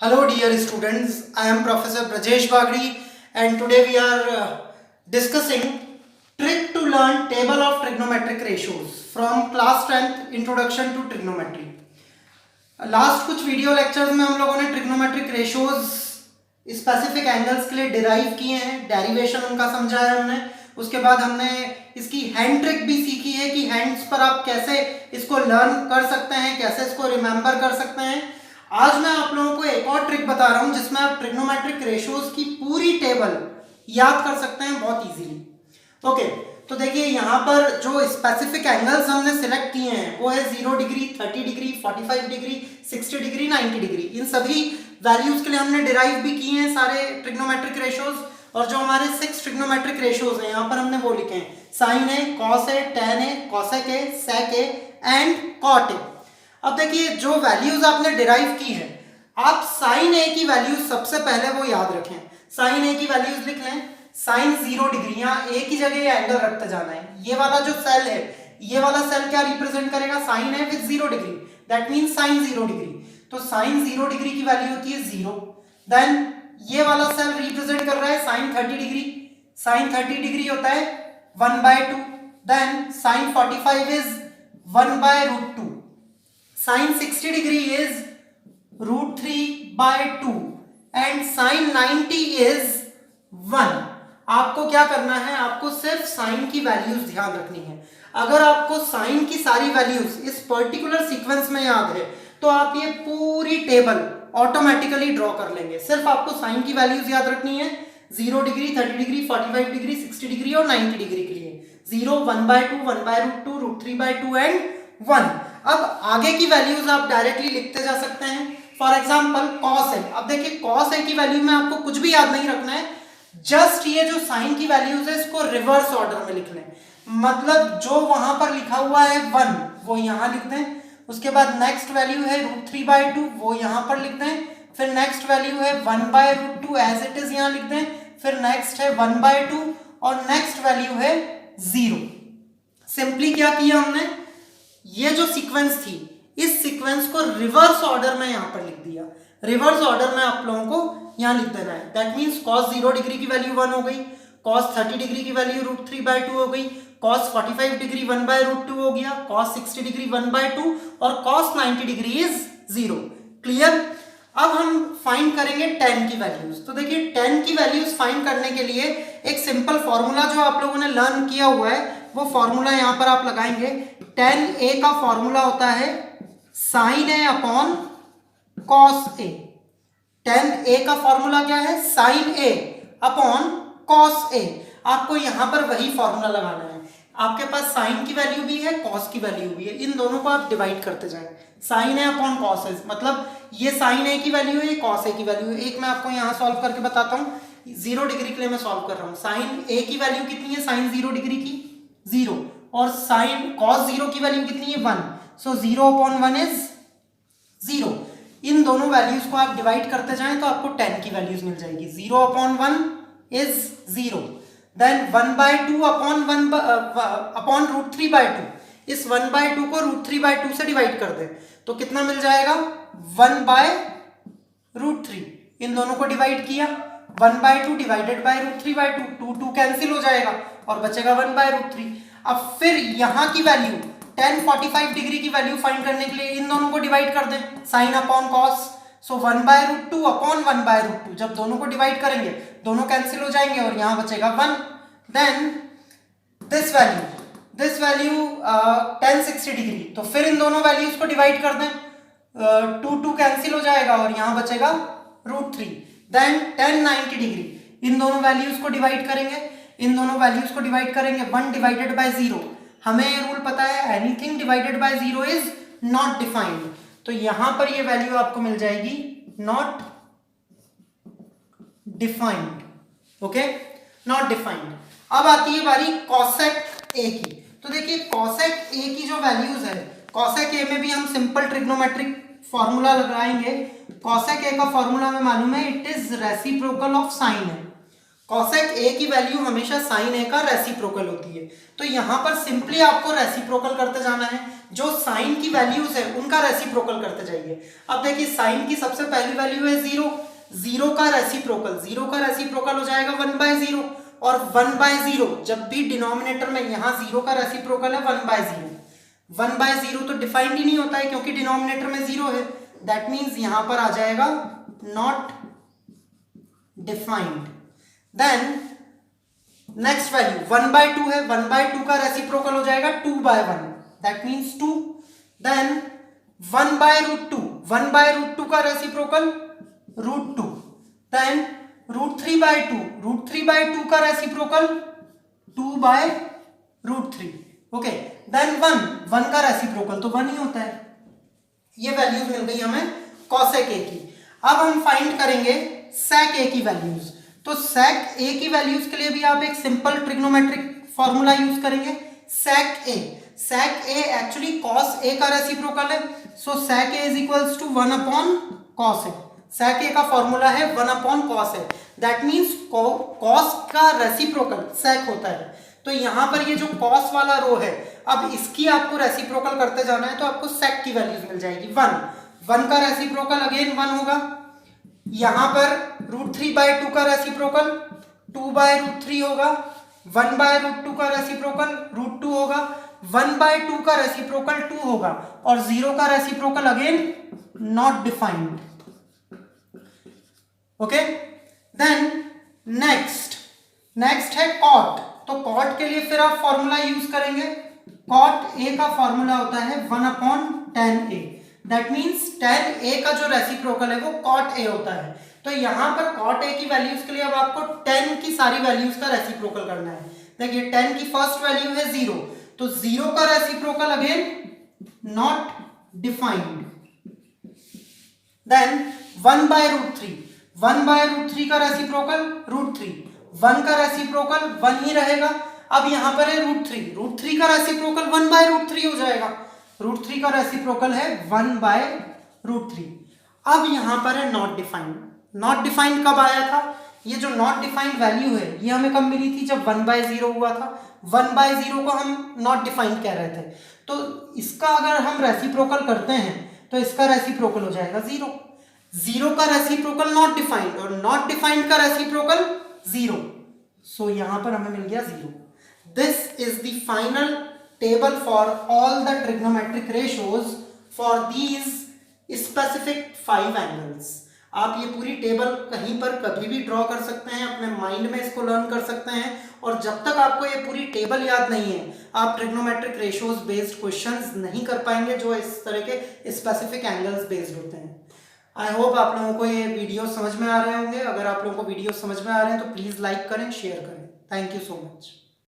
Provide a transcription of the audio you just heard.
Hello dear students, I am Professor Brajesh Bagri and today we are discussing trick to learn table of trigonometric ratios from class 10th Introduction to Trigonometry. Last कुछ video lectures में हम लोगों ने trigonometric ratios specific angles के लिए derive किए हैं, derivation उनका समझा है हमने। उसके बाद हमने इसकी हैंड ट्रिक भी सीखी है कि हैंड्स पर आप कैसे इसको लर्न कर सकते हैं, कैसे इसको रिमेंबर कर सकते हैं। आज मैं आप लोगों को एक और ट्रिक बता रहा हूं जिसमें आप ट्रिग्नोमेट्रिक रेशियोज की पूरी टेबल याद कर सकते हैं बहुत इजीली। ओके, तो देखिए यहाँ पर जो स्पेसिफिक एंगल्स हमने सिलेक्ट किए हैं वो है 0 degree, 30 degree, 45 degree, 60 degree, 90 degree. इन सभी वैल्यूज के लिए हमने डिराइव भी किए हैं सारे ट्रिग्नोमेट्रिक रेशियोज। और जो हमारे 6 ट्रिग्नोमेट्रिक रेशियोज हैं यहाँ पर हमने वो लिखे हैं, साइन है, कॉस है, टेन है, कॉसेक है, सेक है एंड कॉट है। अब देखिए जो वैल्यूज आपने डिराइव की है, आप साइन ए की वैल्यूज सबसे पहले वो याद रखें। साइन ए की वैल्यूज लिख लें, साइन 0 डिग्री, यहाँ ए की जगह ये एंगल रखते जाना है। ये वाला जो सेल है, ये वाला सेल क्या रिप्रेजेंट करेगा, साइन है with 0 degree, that means sine 0 degree. तो साइन 0 डिग्री की वैल्यू होती है 0। देन ये वाला सेल रिप्रेजेंट कर रहा है साइन 30 डिग्री, साइन 30 डिग्री होता है 1/2। Then sine 45 is 1/√2, sine 60 degree is √3/2 and sine 90 is 1। आपको क्या करना है, आपको सिर्फ साइन की वैल्यूज ध्यान रखनी है। अगर आपको साइन की सारी वैल्यूज इस पर्टिकुलर सीक्वेंस में याद है तो आप ये पूरी टेबल ऑटोमेटिकली ड्रॉ कर लेंगे। सिर्फ आपको साइन की वैल्यूज याद रखनी है, 0 डिग्री, 30 डिग्री, 45 डिग्री, 60 डिग्री और 90 डिग्री के लिए 0, 1/2, 1/√2, √3/2 एंड 1। अब आगे की वैल्यूज आप डायरेक्टली लिखते जा सकते हैं। फॉर एग्जाम्पल कॉस ए, अब देखिए कॉस ए की वैल्यू में आपको कुछ भी याद नहीं रखना है, जस्ट ये जो साइन की वैल्यूज है इसको रिवर्स ऑर्डर में लिख लें। मतलब जो वहां पर लिखा हुआ है 1 वो यहां लिख दें, उसके बाद नेक्स्ट वैल्यू है √3/2 वो यहां पर लिख दें, फिर नेक्स्ट वैल्यू है 1/√2 एज इट इज यहां लिख दें, फिर नेक्स्ट है 1/2 और नेक्स्ट वैल्यू है 0। सिंपली क्या किया हमने, ये जो सीक्वेंस थी इस सीक्वेंस को रिवर्स ऑर्डर में यहां पर लिख दिया। रिवर्स ऑर्डर में आप लोगों को यहां लिख देना है। दैट मींस cos 0 डिग्री की वैल्यू 1 हो गई, cos 30 डिग्री की वैल्यू √3/2 हो गई, cos 45 डिग्री 1/√2 हो गया, cos 60 डिग्री 1/2 और cos 90 डिग्री इज 0। क्लियर। अब हम फाइंड करेंगे tan की वैल्यूज। तो देखिए tan की वैल्यूज फाइंड करने के लिए एक सिंपल फॉर्मूला जो आप लोगों ने लर्न किया हुआ है वो फॉर्मूला यहां पर आप लगाएंगे। tan a का फॉर्मूला होता है sin a upon cos a। tan a का फॉर्मूला क्या है, sin a upon cos a। आपको यहां पर वही फॉर्मूला लगाना है। आपके पास साइन की वैल्यू भी है, cos की वैल्यू भी है, इन दोनों को आप डिवाइड करते जाएं। sin a upon cos a, मतलब ये sin a की वैल्यू है, ये cos a की वैल्यू है। एक मैं आपको यहां सॉल्व करके बताता हूं, 0 डिग्री के लिए मैं सॉल्व कर रहा हूं। sin a की वैल्यू कितनी है, sin 0 डिग्री की 0 और sin cos 0 की वैल्यू कितनी है 1। सो 0 अपॉन 1 इज 0। इन दोनों वैल्यूज को आप डिवाइड करते जाएं तो आपको tan की वैल्यूज मिल जाएगी। 0 अपॉन 1 इज 0, देन 1/2 अपॉन √3/2। इस 1/2 को √3/2 से डिवाइड कर दें तो कितना मिल जाएगा 1/√3। इन दोनों को डिवाइड किया, 1/2 डिवाइडेड बाय √3/2, 2 कैंसिल हो जाएगा और बचेगा 1/√3। अब फिर यहां की वैल्यू tan 45 डिग्री की वैल्यू फाइंड करने के लिए इन दोनों को डिवाइड कर दें, साइन अपॉन कॉस। सो 1/√2 अपॉन 1/√2, जब दोनों को डिवाइड करेंगे दोनों कैंसिल हो जाएंगे और यहां बचेगा 1। Then this value tan 60 degree, तो फिर इन दोनों वैल्यूज को डिवाइड कर दें, 2 कैंसिल हो जाएगा और यहां बचेगा √3। देन tan 90 डिग्री, इन दोनों वैल्यूज को डिवाइड करेंगे, 1 डिवाइडेड बाय 0। हमें ये रूल पता है, anything divided by 0 is not defined. तो यहां पर ये वैल्यू आपको मिल जाएगी not defined. Okay, not defined. अब आती है बारी cosec a की। तो देखिए cosec a की जो वैल्यूज है, cosec a में भी हम सिंपल ट्रिग्नोमेट्रिक फॉर्मूला लगाएंगे। cosec a का फॉर्मूला हमें मालूम है, it is reciprocal of sine है। कॉसेक ए की वैल्यू हमेशा साइन ए का रेसिप्रोकल होती है। तो यहाँ पर सिंपली आपको रेसिप्रोकल करते जाना है, जो साइन की वैल्यूज है उनका रेसिप्रोकल करते जाइए। अब देखिए साइन की सबसे पहली वैल्यू है 0, 0 का रेसिप्रोकल हो जाएगा 1/0, और 1/0 जब भी डिनोमिनेटर में यहाँ 0 का रेसिप्रोकल है 1/0, 1/0 तो डिफाइंड ही नहीं होता है क्योंकि डिनोमिनेटर में 0 है। दैट मीन्स यहाँ पर आ जाएगा not defined. Then next value 1/2 है, 1/2 का रेसिप्रोकल हो जाएगा 2/1, दैट मीन्स 2। देन 1/√2, 1/√2 का रेसिप्रोकल √2। देन √3/2, √3/2 का रेसिप्रोकल 2/√3। ओके, देन 1 का रेसिप्रोकल तो 1 ही होता है। ये वैल्यूज मिल गई हमें कॉसेक ए की। अब हम फाइंड करेंगे सेक ए की वैल्यूज। तो सेक ए की वैल्यूज के लिए भी आप एक सिंपल ट्रिग्नोमेट्रिक फॉर्मूला यूज करेंगे। सेक ए एक्चुअली कॉस ए का रेसिप्रोकल है, सो सेक ए इज इक्वल्स टू 1/cos ए। सेक ए का फॉर्मूला है 1/cos A, that means cos का रेसिप्रोकल सेक होता है। तो यहां पर ये जो कॉस वाला रो है, अब इसकी आपको रेसिप्रोकल करते जाना है, तो आपको सेक की वैल्यूज मिल जाएगी 1 का रेसिप्रोकल अगेन 1 होगा। यहां पर √3/2 का रेसिप्रोकल 2/√3 होगा, 1/√2 का रेसिप्रोकल √2 होगा, 1/2 का रेसिप्रोकल 2 होगा, और 0 का reciprocal again not defined. Okay, then next है कॉट। तो कॉट के लिए फिर आप फॉर्मूला यूज करेंगे। कॉट ए का फॉर्मूला होता है 1/tan A, that means tan A का जो रेसिप्रोकल है वो कॉट ए होता है। तो यहां पर कॉट ए की वैल्यूज के लिए अब आपको tan की सारी वैल्यूज का रेसिप्रोकल करना है। देखिए tan की फर्स्ट वैल्यू है 0, तो 0 का reciprocal again not defined. Then 1/√3, 1/√3 का रेसिप्रोकल √3, 1 का रेसिप्रोकल 1 ही रहेगा। अब यहां पर है √3 का रेसिप्रोकल 1/√3 हो जाएगा। √3 का रेसिप्रोकल है 1/√3। अब यहां पर है नॉट डिफाइंड। नॉट डिफाइंड कब आया था? ये जो नॉट डिफाइंड वैल्यू है ये हमें कब मिली थी? जब 1/0 हुआ था। 1/0 को हम नॉट डिफाइंड कह रहे थे। तो इसका अगर हम रेसिप्रोकल करते हैं तो इसका रेसिप्रोकल हो जाएगा 0। 0 का रेसिप्रोकल नॉट डिफाइंड, और नॉट डिफाइंड का रेसिप्रोकल 0। सो यहां पर हमें मिल गया 0। This is the final table for all the trigonometric ratios for these specific 5 angles. आप ये पूरी टेबल कहीं पर कभी भी ड्रॉ कर सकते हैं, अपने माइंड में इसको लर्न कर सकते हैं, और जब तक आपको ये पूरी टेबल याद नहीं है आप ट्रिग्नोमेट्रिक रेशियोज बेस्ड क्वेश्चंस नहीं कर पाएंगे जो इस तरह के स्पेसिफिक एंगल्स बेस्ड होते हैं। आई होप आप लोगों को ये वीडियो समझ में आ रहे होंगे। अगर आप लोगों को वीडियो समझ में आ रहे हैं तो प्लीज़ लाइक करें, शेयर करें। Thank you so much.